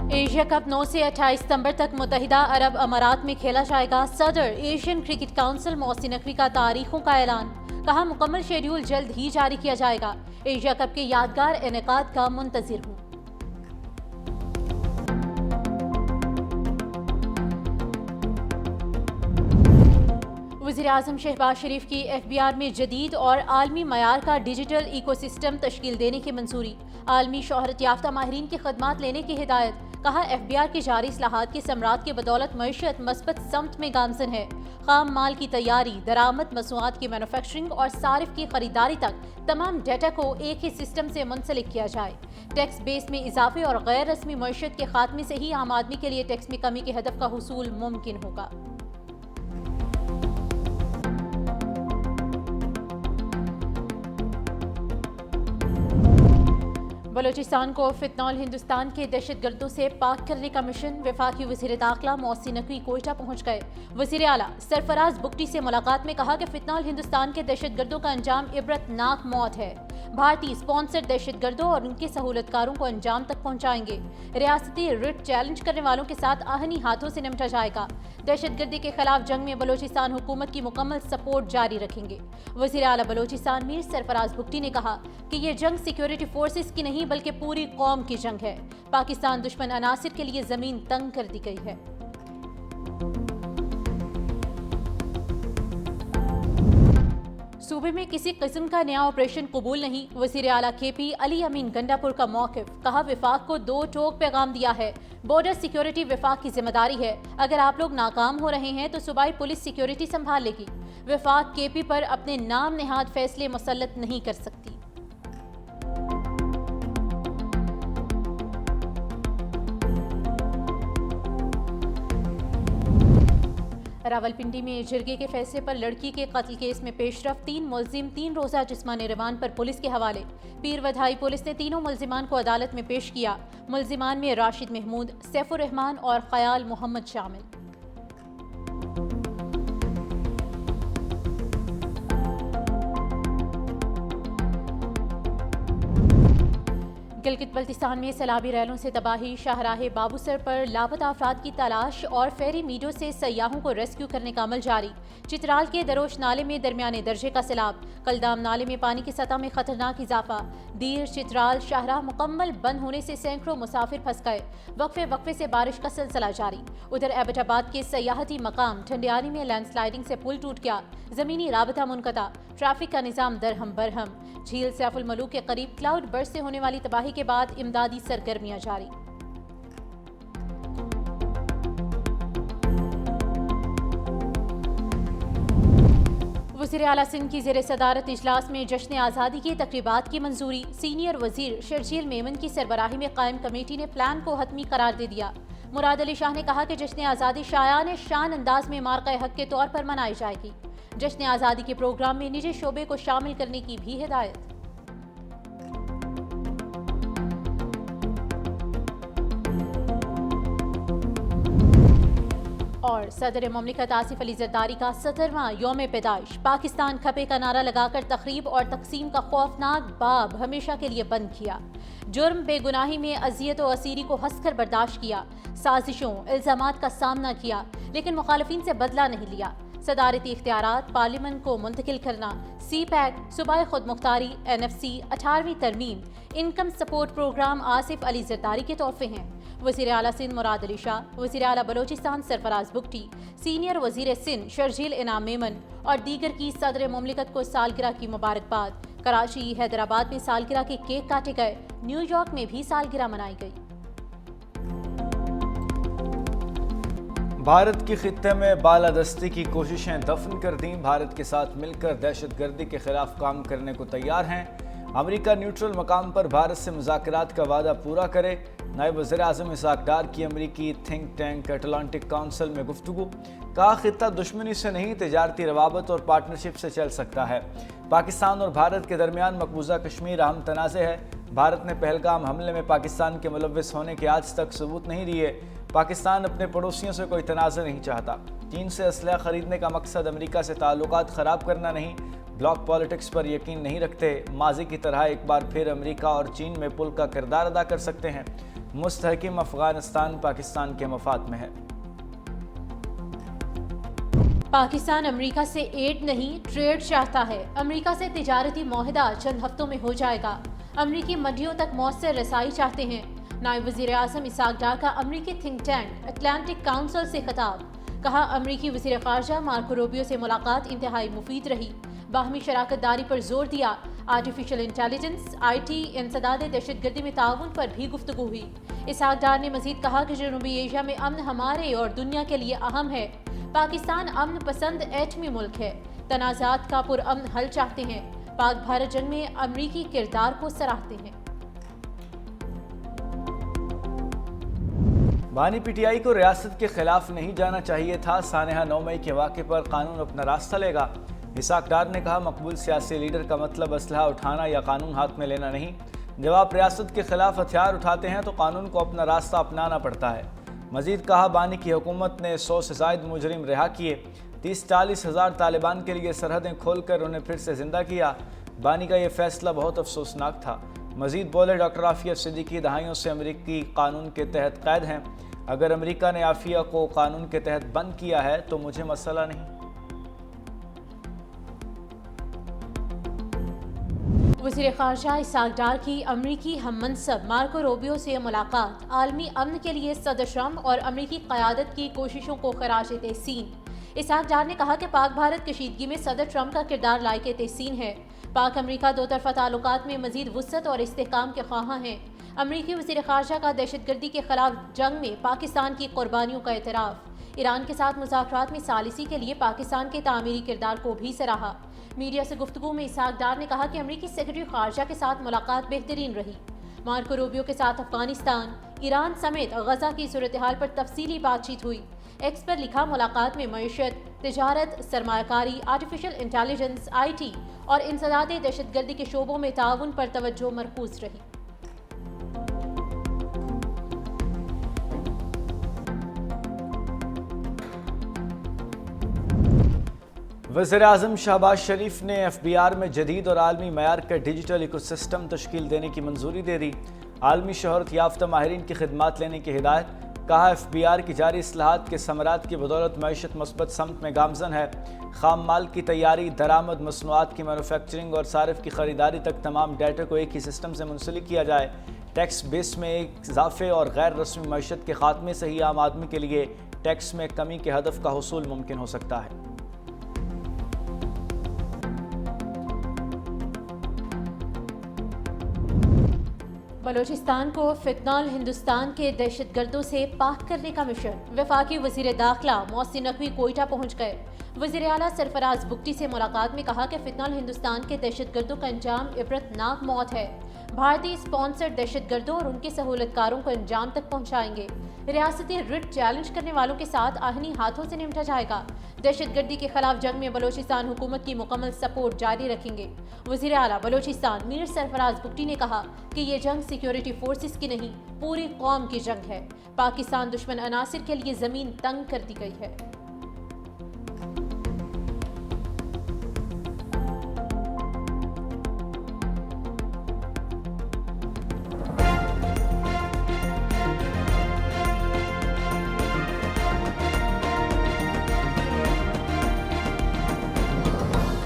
Asia cup 9 से 28 सितंबर तक मुत्तहिदा अरब अमारात में खेला जाएगा। सदर Asian cricket council Mohsin Naqvi का तारीखों का ऐलान। कहा मुकम्मल शेड्यूल जल्द ही जारी किया जाएगा। एशिया कप के यादगार इनेकाद का मुंतजिर हूँ। वज़ीर-ए-आज़म शहबाज शरीफ की FBR में जदीद और आलमी मयार का डिजिटल इकोसिस्टम तश्कील देने की मंजूरी। आलमी शोहरत याफ्ता माहिरीन की खदमात लेने की हिदायत। कहा FBR की जारी इस्लाहात की समरात की बदौलत मईशत मस्बत समत में गामजन है। खाम माल की तैयारी, दरामद मसनूआत की मैन्युफैक्चरिंग और सारिफ की खरीदारी तक तमाम डेटा को एक ही सिस्टम से मुंसलिक किया जाए। टैक्स बेस में इजाफे और गैर रस्मी मईशत के खात्मे से ही आम आदमी के लिए टैक्स में कमी के हदफ का हुसूल मुमकिन होगा। बलूचिस्तान को फितनॉल हिंदुस्तान के दहशत गर्दों से पाक करने का मिशन। वफाकी वज़ीर दाखिला मोहसिन नकवी कोयटा पहुंच गए। वज़ीर आला सरफराज बुगटी से मुलाकात में कहा कि फितनॉल हिंदुस्तान के दहशत गर्दों का अंजाम इबरतनाक मौत है। भारतीय स्पॉन्सर्ड दहशत गर्दों और उनके सहूलतकारों को अंजाम तक पहुंचाएंगे। रियासती रिट चैलेंज करने वालों के साथ आहनी हाथों से निपटा जाएगा। दहशत गर्दी के खिलाफ जंग में बलूचिस्तान हुकूमत की मुकम्मल सपोर्ट जारी रखेंगे। वज़ीर आला बलूचिस्तान मीर सरफराज बुगटी ने कहा कि ये जंग सिक्योरिटी फोर्सेस की नहीं बल्कि पूरी कौम की जंग है। पाकिस्तान दुश्मन अनासिर के लिए जमीन तंग कर दी गई है। सूबे में किसी किस्म का नया ऑपरेशन कबूल नहीं। वज़ीर आला KP अली अमीन गंडापुर का मौक़िफ़। कहा वफाक को 2 टोक पैगाम दिया है। बॉर्डर सिक्योरिटी वफाक की जिम्मेदारी है। अगर आप लोग नाकाम हो रहे हैं तो सूबाई पुलिस सिक्योरिटी संभाल लेगी। वफाक KP पर अपने नाम नेहाद फैसले मुसल्लत नहीं कर सकती। रावलपिंडी में जिरगे के फैसले पर लड़की के कत्ल केस में पेशरफ। 3 मुल्जिम 3 रोज़ा जिस्मानी रिमांड पर पुलिस के हवाले। पीर वधाई पुलिस ने तीनों मुल्जिमान को अदालत में पेश किया। मुल्जिमान में राशिद महमूद, सैफुर रहमान और ख्याल मोहम्मद शामिल। गिलगित बल्तिस्तान में सैलाबी रैलों से तबाही। शाहराहे बाबूसर पर लापता अफराद की तलाश और फेरी मीडों से सयाहों को रेस्क्यू करने का अमल जारी। चित्राल के दरोश नाले में दरमियाने दर्जे का सैलाब। कलदाम नाले में पानी की सतह में खतरनाक इजाफा। दीर चित्राल शाहराह मुकम्मल बंद होने से सैकड़ों मुसाफिर फंस गए। वक्फे से बारिश का सिलसिला जारी। उधर एबटाबाद के सयाहती मकाम ठंडियानी में लैंडस्लाइडिंग से पुल टूट गया। जमीनी राबता मुनक़ता। ट्रैफिक का निज़ाम दरहम बरहम। झील सैफुल मलूक के करीब क्लाउड बर्स्ट से होने वाली तबाही के बाद इमदादी सरगर्मियां जारी। वज़ीर आला सिंध की ज़ेर सदारत इजलास में जश्न आज़ादी की तकरीबात की मंजूरी। सीनियर वज़ीर शर्जील मेमन की सरबराही में कायम कमेटी ने प्लान को हतमी करार दे दिया। मुराद अली शाह ने कहा कि जश्न आज़ादी शायान शान अंदाज में मार्का हक के तौर पर मनाई जाएगी। जश्न आज़ादी के प्रोग्राम में निजी शोबे को शामिल करने की भी हिदायत। और सदर मुमलिकत आसिफ अली जरदारी का 70वां यौम पैदाइश। पाकिस्तान खपे का नारा लगाकर तखरीब और तकसीम का खौफनाक बाब हमेशा के लिए बंद किया। जुर्म बेगुनाही में अजियत और असीरी को हंसकर बर्दाश्त किया। साजिशों इल्जामात का सामना किया लेकिन मुखालिफिन से बदला नहीं लिया। सदारती इख्तियारात पार्लियामेंट को मुंतकिल करना, CPAC, सूबाई खुद मुख्तारी, NFC, 18वीं तरमीम, income support programme Asif Ali Zardari के तोहफे हैं। वज़ीर आला सिंध मुराद अली शाह, वज़ीर आला बलोचिस्तान सरफराज बुगटी, सीनियर वज़ीर सिंध शर्जील इनाम मेमन और दीगर की सदर मुमलिकत को सालगिरह की मुबारकबाद। कराची हैदराबाद में सालगिरह के केक काटे गए। न्यूयॉर्क में भी सालगिरह मनाई गई। भारत की खित्ते में बालादस्ती की कोशिशें दफन कर दी। भारत के साथ मिलकर दहशत गर्दी के खिलाफ काम करने को तैयार हैं। अमेरिका न्यूट्रल मकाम पर भारत से मुज़ाकरात का वादा पूरा करे। नायब वज़ीर आज़म इसहाक़ डार की अमेरिकी थिंक टैंक अटलांटिक काउंसिल में गुफ्तगू। कहा खित्ता दुश्मनी से नहीं तिजारती रवाबत और पार्टनरशिप से चल सकता है। पाकिस्तान और भारत के दरमियान मकबूजा कश्मीर अहम तनाज़े है। भारत ने पहलगाम हमले में पाकिस्तान के मुलव्विस होने के आज तक सबूत नहीं दिए। पाकिस्तान अपने पड़ोसियों से कोई तनाज़ा नहीं चाहता। चीन से असलहा खरीदने का मकसद अमेरिका से ताल्लुकात ख़राब करना नहीं, ब्लॉक पॉलिटिक्स पर यकीन नहीं रखते। माजी की तरह एक बार फिर अमेरिका और चीन में पुल का किरदार अदा कर सकते हैं। मुस्तहकिम अफगानिस्तान पाकिस्तान के मफाद में है। पाकिस्तान अमेरिका से एड नहीं ट्रेड चाहता है। अमेरिका से तिजारती मुआहदा चंद हफ्तों में हो जाएगा। अमेरिकी मंडियों तक मौसर रसाई चाहते हैं। नायब वज़ीर आज़म इसाक डार का अमेरिकी थिंक टैंक अटलांटिक काउंसिल से खिताब। कहा, अमेरिकी वज़ीर ख़ारजा मार्को रूबियो से मुलाकात इंतहाई मुफीद रही। बाहमी शराकत दारी पर जोर दिया। आर्टिफिशियल इंटेलिजेंस, IT, इंसदाद दहशतगर्दी में ताउन पर भी गुफ्तगू हुई। इसाक डार ने मजीद कहा कि जनूबी एशिया में अमन हमारे और दुनिया के लिए अहम है। पाकिस्तान अमन पसंद एटमी मुल्क है। तनाज़ात का पुरअमन हल चाहते हैं। पाक भारत जंग में अमरीकी किरदार को सराहते हैं। बानी PTI को रियासत के खिलाफ नहीं जाना चाहिए था। सानेहा 9 मई के वाक़े पर कानून अपना रास्ता लेगा। इसाक डार ने कहा, मकबूल सियासी लीडर का मतलब असलहा उठाना या कानून हाथ में लेना नहीं। जब आप रियासत के खिलाफ हथियार उठाते हैं तो कानून को अपना रास्ता अपनाना पड़ता है। मजीद कहा, बानी की हुकूमत ने 100 से ज़ायद मुजरिम रिहा किए। 30-40 हज़ार तालिबान के लिए सरहदें खोलकर उन्हें फिर से जिंदा किया। बानी का ये फैसला बहुत अफसोसनाक था। मजीद बोले, डॉक्टर आफिया सिद्दीकी दहाइयों से अमरीकी कानून के तहत कैद हैं। अगर अमेरिका ने आफिया को कानून के तहत बंद किया है तो मुझे मसला नहीं। वज़ीर ख़ारजा इसाक डार की अमरीकी हममनसब मार्को रूबियो से मुलाकात आलमी अमन के लिए सदर ट्रंप और अमरीकी क़यादत की कोशिशों को खराज तहसीन। इसाक डार ने कहा कि पाक भारत कशीदगी में सदर ट्रंप का किरदार लायक तहसीन है। पाक अमरीका दो तरफ़ा ताल्लुकात में मज़ीद वुसअत और इस्तेहकाम के ख्वाहां हैं। अमरीकी वज़ीर ख़ारजा का दहशतगर्दी के खिलाफ जंग में पाकिस्तान की कुर्बानियों का एतराफ़। ईरान के साथ मुज़ाकरात में सालिसी के लिए पाकिस्तान के तामीरी किरदार को भी सराहा। मीडिया से गुफ्तगू में इसाक डार ने कहा कि अमरीकी सेक्रेटरी ख़ारजा के साथ मुलाकात बेहतरीन रही। मार्को रूबियो के साथ अफगानिस्तान, ईरान समेत गजा की सूरत हाल पर तफसीली बातचीत हुई। एक्स पर लिखा, मुलाकात में मईशत, तिजारत, सरमायाकारी, आर्टिफिशियल इंटेलिजेंस, IT और इंसदाद दहशतगर्दी के शोबों में ताउन पर तवज्जो मरकूज रही। वज़ीर-ए-आज़म शहबाज शरीफ ने FBR में जदीद और आलमी मयार का डिजिटल इकोसिस्टम तश्कील देने की मंजूरी दे दी। आलमी शोहरत याफ्ता माहिरीन की खिदमात लेने की हिदायत। कहा, FBR की जारी इस्लाहात के समरात की बदौलत मईशत मस्बत समत में गामजन है। खाम माल की तैयारी, दरामद, मसनूआत की मैनुफैक्चरिंग और सारिफ की खरीदारी तक तमाम डाटा को एक ही सिस्टम से मुंसलिक किया जाए। टैक्स बेस में एक इजाफे और गैर रस्मी मईशत के खात्मे से ही आम आदमी के लिए टैक्स में कमी के हदफ का हुसूल मुमकिन हो सकता है। बलोचिस्तान को फितनॉल हिंदुस्तान के दहशतगर्दों से पाक करने का मिशन। वफाकी वज़ीर दाखिला मोहसिन नकवी कोयटा पहुंच गए। वज़ीर आला सरफराज बुगटी से मुलाकात में कहा कि फितनॉल हिंदुस्तान के दहशतगर्दों का अंजाम इबरतनाक मौत है। भारतीय स्पॉन्सर्ड दहशतगर्दों और उनके सहूलतकारों को अंजाम तक पहुंचाएंगे। रियासती रिट चैलेंज करने वालों के साथ आहनी हाथों से निपटा जाएगा। दहशतगर्दी के खिलाफ जंग में बलोचिस्तान हुकूमत की मुकम्मल सपोर्ट जारी रखेंगे। वज़ीर आला बलोचिस्तान मीर सरफराज बुगटी ने कहा कि ये जंग सिक्योरिटी फोर्सेस की नहीं, पूरी कौम की जंग है। पाकिस्तान दुश्मन अनासिर के लिए ज़मीन तंग कर दी गई है।